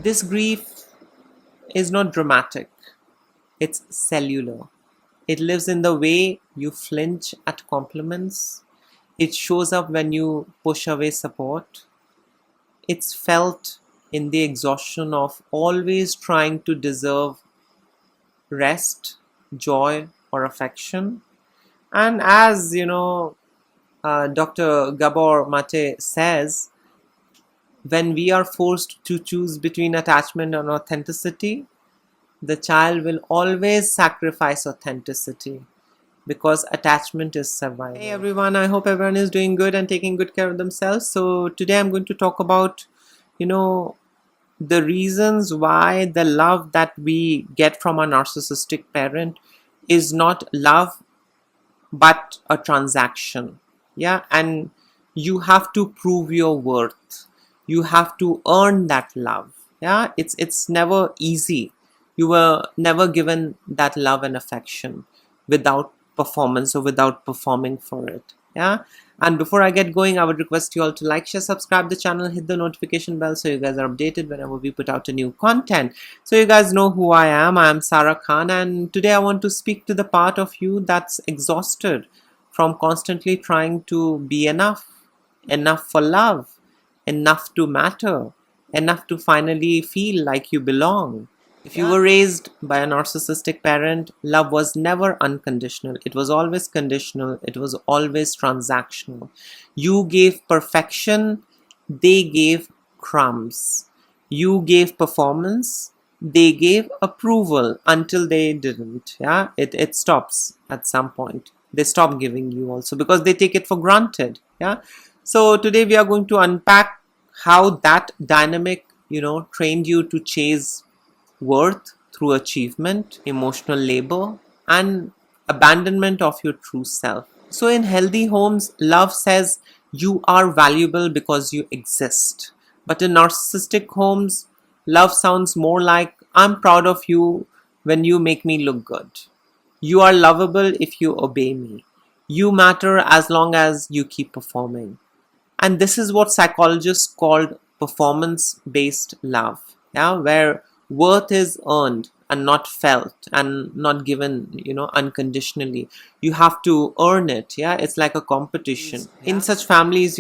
This grief is not dramatic, it's cellular. It lives in the way you flinch at compliments. It shows up when you push away support. It's felt in the exhaustion of always trying to deserve rest, joy, or affection. And as Dr. Gabor Mate says, when we are forced to choose between attachment and authenticity, the child will always sacrifice authenticity because attachment is survival. Hey everyone, I hope everyone is doing good and taking good care of themselves. So today I'm going to talk about, you know, the reasons why the love that we get from a narcissistic parent is not love but a transaction. Yeah, and you have to prove your worth. You have to earn that love. Yeah, it's never easy. You were never given that love and affection without performance or without performing for it. Yeah, and before I get going, I would request you all to like, share, subscribe the channel, hit the notification bell so you guys are updated whenever we put out a new content. So you guys know who I am. I am Sarah Khan, and today I want to speak to the part of you that's exhausted from constantly trying to be enough for love, enough to matter, enough to finally feel like you belong. If you were raised by a narcissistic parent, love was never unconditional. It was always conditional. It was always transactional. You gave perfection, they gave crumbs. You gave performance, they gave approval until they didn't. Yeah, it stops at some point. They stop giving you also because they take it for granted. Yeah. So today we are going to unpack how that dynamic, trained you to chase worth through achievement, emotional labor, and abandonment of your true self. So, in healthy homes, love says you are valuable because you exist. But in narcissistic homes, love sounds more like I'm proud of you when you make me look good. You are lovable if you obey me. You matter as long as you keep performing. And this is what psychologists called performance based love, yeah, where worth is earned and not felt and not given, unconditionally. You have to earn it. Yeah, it's like a competition. In such families,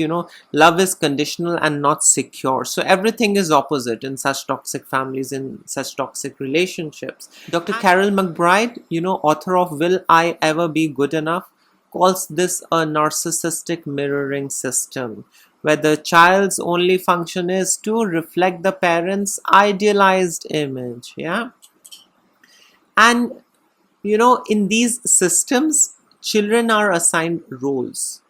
love is conditional and not secure. So everything is opposite in such toxic families, in such toxic relationships. Dr. Carol McBride, author of Will I Ever Be Good Enough, calls this a narcissistic mirroring system, where the child's only function is to reflect the parent's idealized image. Yeah. And, in these systems, children are assigned roles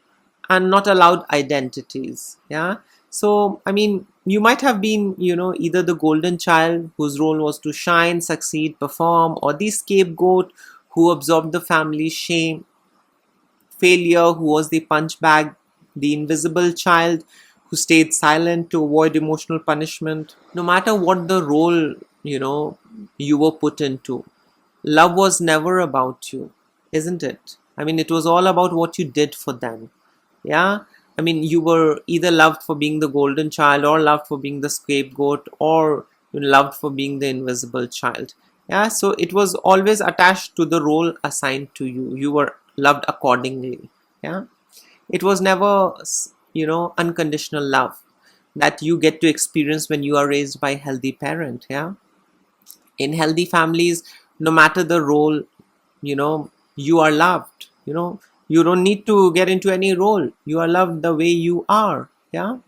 and not allowed identities. Yeah. So, I mean, you might have been, either the golden child whose role was to shine, succeed, perform, or the scapegoat who absorbed the family's shame, failure who was the punch bag, the invisible child who stayed silent to avoid emotional punishment. No matter what the role, you were put into, love was never about you, isn't it? I mean, it was all about what you did for them. Yeah. I mean, you were either loved for being the golden child or loved for being the scapegoat or loved for being the invisible child. Yeah. So it was always attached to the role assigned to you. You were loved accordingly. Yeah. It was never, unconditional love that you get to experience when you are raised by a healthy parent. Yeah. In healthy families, no matter the role, you are loved. You don't need to get into any role. You are loved the way you are. Yeah.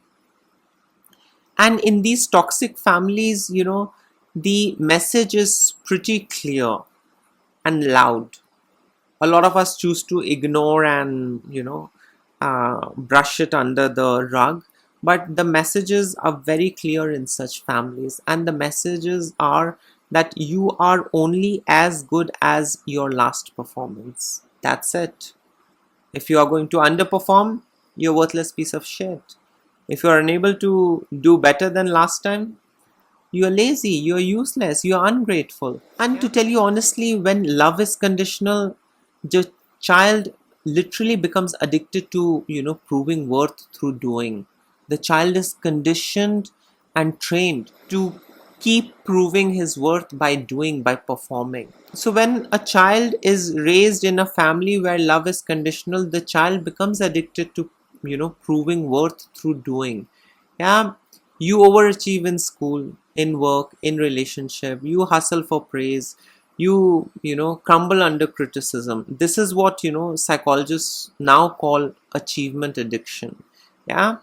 And in these toxic families, the message is pretty clear and loud. A lot of us choose to ignore and brush it under the rug, but the messages are very clear in such families, and the messages are that you are only as good as your last performance. That's it. If you are going to underperform, you're a worthless piece of shit. If you are unable to do better than last time, you're lazy, you're useless, you're ungrateful. And to tell you honestly, when love is conditional, the child literally becomes addicted to, proving worth through doing. The child is conditioned and trained to keep proving his worth by doing, by performing. So when a child is raised in a family where love is conditional, the child becomes addicted to, proving worth through doing. Yeah, you overachieve in school, in work, in relationship, you hustle for praise, you crumble under criticism. This is what, psychologists now call achievement addiction. Yeah,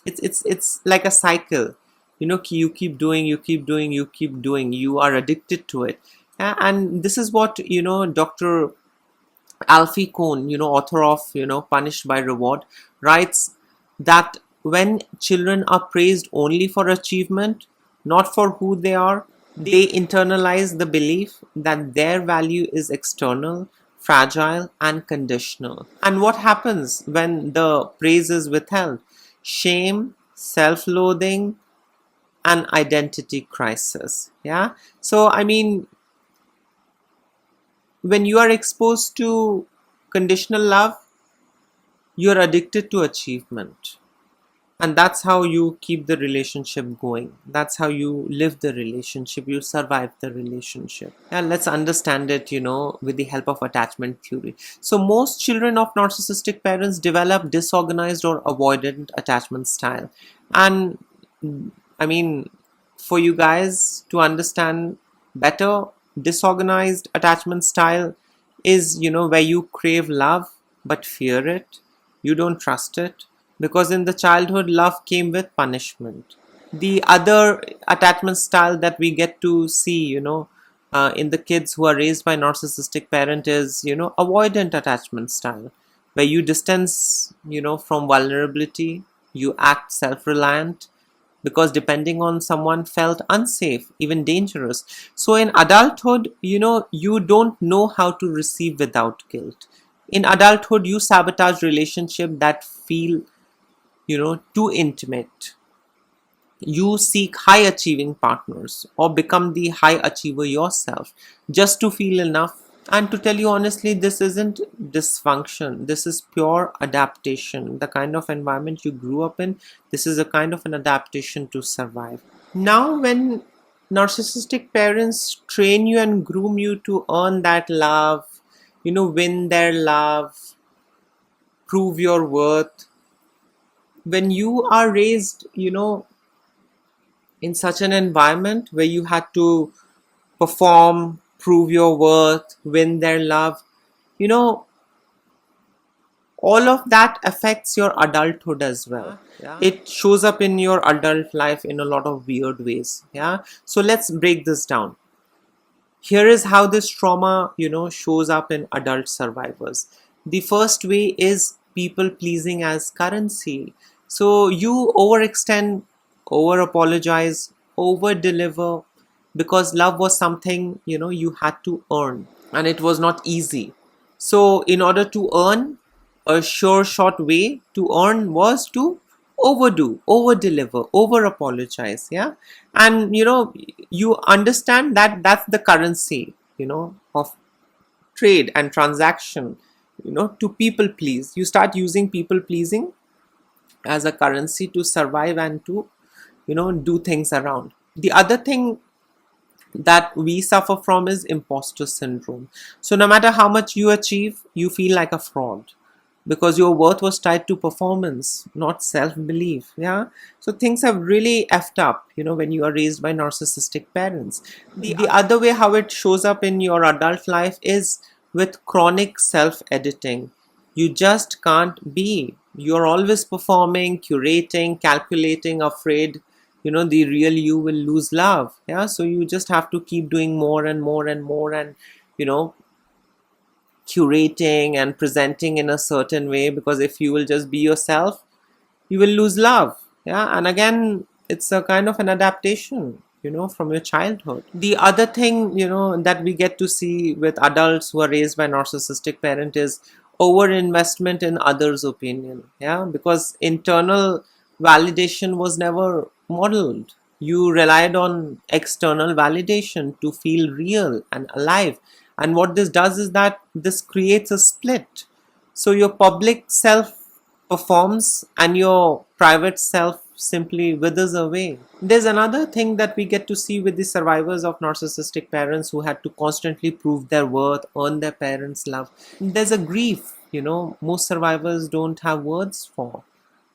it's like a cycle. You keep doing, you keep doing, you keep doing, you are addicted to it. Yeah, and this is what, Dr. Alfie Kohn, author of, Punished by Reward, writes that when children are praised only for achievement, not for who they are, they internalize the belief that their value is external, fragile, and conditional. And what happens when the praise is withheld? Shame, self-loathing, and identity crisis. Yeah. So, I mean, when you are exposed to conditional love, you're addicted to achievement. And that's how you keep the relationship going. That's how you live the relationship. You survive the relationship. And let's understand it, with the help of attachment theory. So most children of narcissistic parents develop disorganized or avoidant attachment style. And I mean, for you guys to understand better, disorganized attachment style is, where you crave love but fear it. You don't trust it, because in the childhood, love came with punishment. The other attachment style that we get to see, in the kids who are raised by narcissistic parent is, avoidant attachment style, where you distance, from vulnerability, you act self-reliant, because depending on someone felt unsafe, even dangerous. So in adulthood, you don't know how to receive without guilt. In adulthood, you sabotage relationships that feel, too intimate. You seek high achieving partners or become the high achiever yourself just to feel enough. And to tell you honestly, this isn't dysfunction. This is pure adaptation. The kind of environment you grew up in, this is a kind of an adaptation to survive. Now, when narcissistic parents train you and groom you to earn that love, win their love, prove your worth, when you are raised, in such an environment where you had to perform, prove your worth, win their love, you know, all of that affects your adulthood as well. Yeah. It shows up in your adult life in a lot of weird ways. Yeah. So let's break this down. Here is how this trauma, shows up in adult survivors. The first way is people pleasing as currency. So you overextend, over apologize, over deliver, because love was something, you had to earn, and it was not easy. So in order to earn, a sure short way to earn was to overdo, over deliver, over apologize. Yeah. And you understand that that's the currency, of trade and transaction, to people please. You start using people pleasing as a currency to survive and to do things around. The other thing that we suffer from is imposter syndrome. So no matter how much you achieve, you feel like a fraud, because your worth was tied to performance, not self-belief. Yeah. So things have really effed up, when you are raised by narcissistic parents. The other way how it shows up in your adult life is with chronic self-editing. You just can't be. You're always performing, curating, calculating, afraid, the real you will lose love. Yeah. So you just have to keep doing more and more and more, and, curating and presenting in a certain way, because if you will just be yourself, you will lose love. Yeah. And again, it's a kind of an adaptation, from your childhood. The other thing, that we get to see with adults who are raised by narcissistic parent is over investment in others' opinion. Yeah. Because internal validation was never modeled. You relied on external validation to feel real and alive. And what this does is that this creates a split. So your public self performs and your private self simply withers away. There's another thing that we get to see with the survivors of narcissistic parents who had to constantly prove their worth, earn their parents' love. There's a grief, most survivors don't have words for.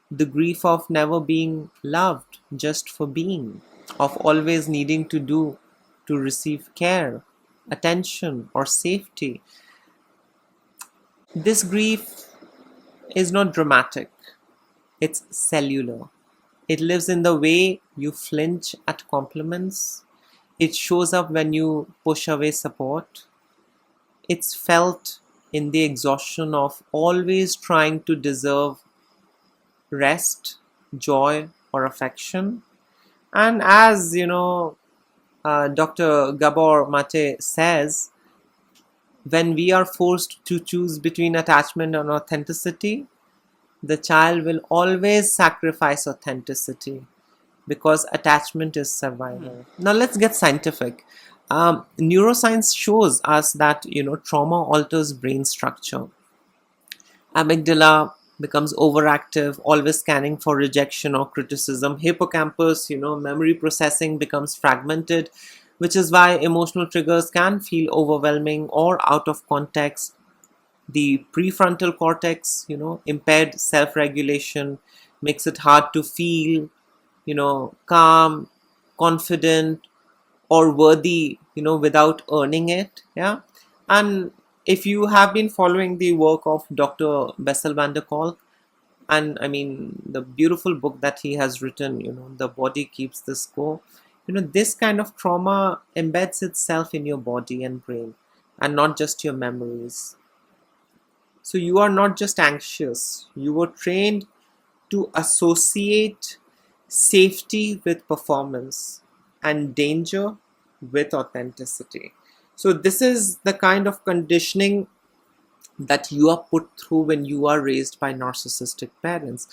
The grief of never being loved just for being, of always needing to do to receive care, attention, or safety. This grief is not dramatic, it's cellular. It lives in the way you flinch at compliments. It shows up when you push away support. It's felt in the exhaustion of always trying to deserve rest, joy, or affection. And as Dr. Gabor Mate says, when we are forced to choose between attachment and authenticity, the child will always sacrifice authenticity because attachment is survival. Now let's get scientific. Neuroscience shows us that trauma alters brain structure. Amygdala becomes overactive, always scanning for rejection or criticism. Hippocampus, memory processing becomes fragmented, which is why emotional triggers can feel overwhelming or out of context. The prefrontal cortex, impaired self-regulation makes it hard to feel, calm, confident, or worthy, without earning it. Yeah. And if you have been following the work of Dr. Bessel van der Kolk, and I mean the beautiful book that he has written, The Body Keeps the Score, this kind of trauma embeds itself in your body and brain and not just your memories. So you are not just anxious, you were trained to associate safety with performance and danger with authenticity. So this is the kind of conditioning that you are put through when you are raised by narcissistic parents.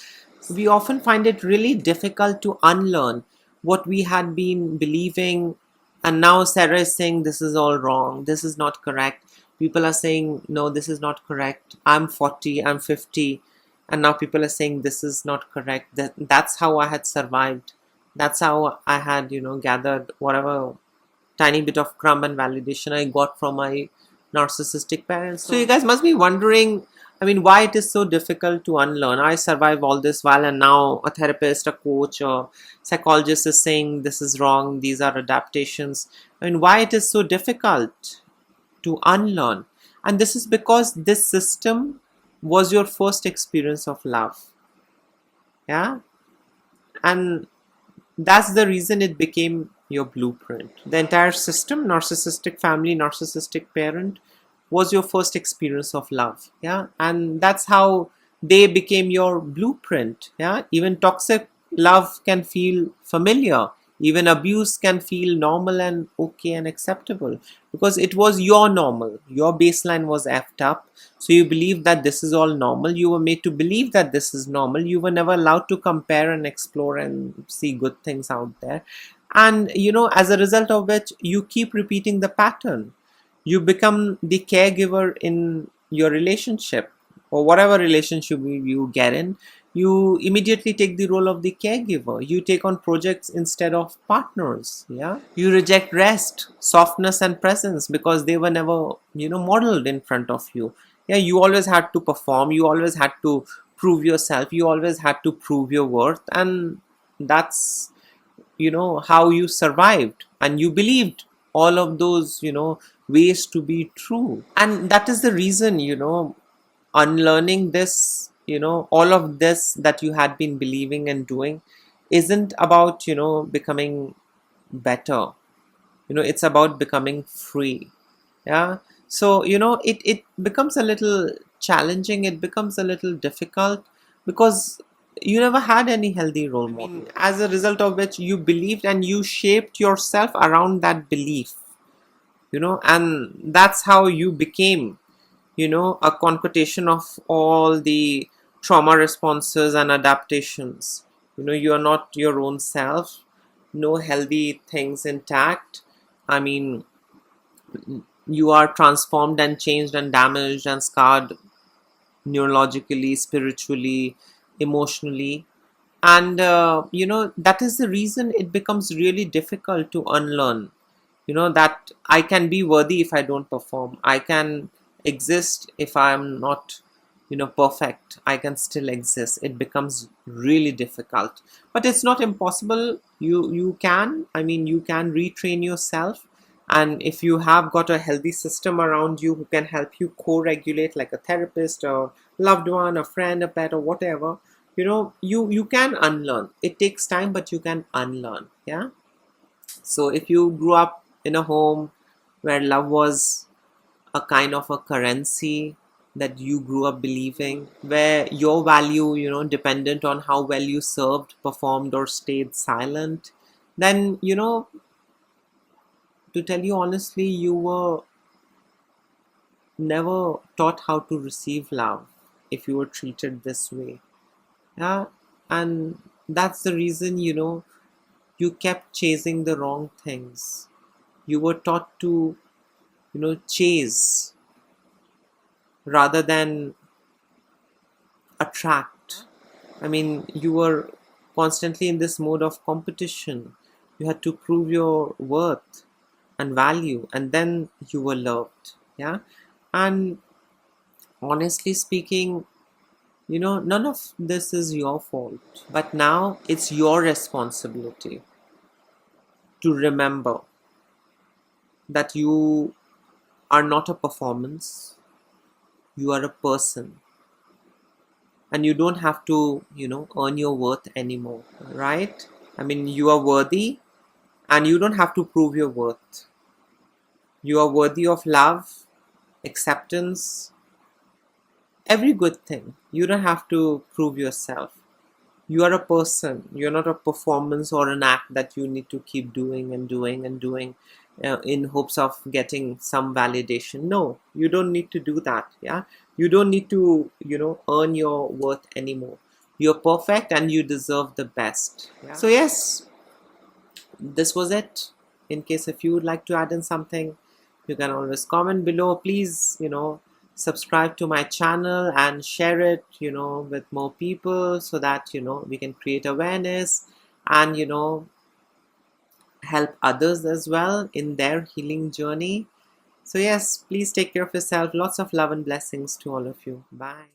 We often find it really difficult to unlearn what we had been believing, and now Sarah is saying this is all wrong, this is not correct. People are saying no, this is not correct. I'm 40, I'm 50, and now people are saying this is not correct. That's how I had survived. That's how I had gathered whatever tiny bit of crumb and validation I got from my narcissistic parents. So you guys must be wondering, why it is so difficult to unlearn. I survived all this while, and now a therapist, a coach, or psychologist is saying this is wrong, these are adaptations. Why it is so difficult to unlearn? And this is because this system was your first experience of love. Yeah? And that's the reason it became your blueprint. The entire system, narcissistic family, narcissistic parent, was your first experience of love. Yeah. And that's how they became your blueprint. Yeah. Even toxic love can feel familiar. Even abuse can feel normal and okay and acceptable because it was your normal. Your baseline was effed up. So you believe that this is all normal. You were made to believe that this is normal. You were never allowed to compare and explore and see good things out there. And, as a result of which, you keep repeating the pattern. You become the caregiver in your relationship or whatever relationship you get in. You immediately take the role of the caregiver. You take on projects instead of partners. Yeah. You reject rest, softness, and presence because they were never, modeled in front of you. Yeah. You always had to perform. You always had to prove yourself. You always had to prove your worth. And that's, how you survived. And you believed all of those, ways to be true. And that is the reason, unlearning this, all of this that you had been believing and doing isn't about, becoming better. It's about becoming free. Yeah. So, it becomes a little challenging. It becomes a little difficult because you never had any healthy role model. As a result of which you believed and you shaped yourself around that belief, and that's how you became, a concatenation of all the trauma responses and adaptations. You are not your own self, no healthy things intact. You are transformed and changed and damaged and scarred neurologically, spiritually, emotionally. And that is the reason it becomes really difficult to unlearn, that I can be worthy if I don't perform, I can exist if I'm not perfect, I can still exist. It becomes really difficult, but it's not impossible. You can, you can retrain yourself. And if you have got a healthy system around you who can help you co-regulate, like a therapist or loved one, a friend, a pet, or whatever, you can unlearn. It takes time, but you can unlearn. Yeah. So if you grew up in a home where love was a kind of a currency that you grew up believing, where your value, dependent on how well you served, performed, or stayed silent, then, to tell you honestly, you were never taught how to receive love if you were treated this way. Yeah. And that's the reason, you kept chasing the wrong things. You were taught to, chase rather than attract. You were constantly in this mode of competition. You had to prove your worth and value, and then you were loved. Yeah. And honestly speaking, none of this is your fault. But now it's your responsibility to remember that you are not a performance, you are a person. And you don't have to, earn your worth anymore, right? You are worthy, and you don't have to prove your worth. You are worthy of love, acceptance, every good thing. You don't have to prove yourself. You are a person. You're not a performance or an act that you need to keep doing and doing and doing in hopes of getting some validation. No, you don't need to do that. Yeah. You don't need to, earn your worth anymore. You're perfect and you deserve the best. Yeah. So yes, this was it. In case if you would like to add in something, you can always comment below. Please, subscribe to my channel and share it, with more people, so that, we can create awareness and, help others as well in their healing journey. So yes, please take care of yourself. Lots of love and blessings to all of you. Bye.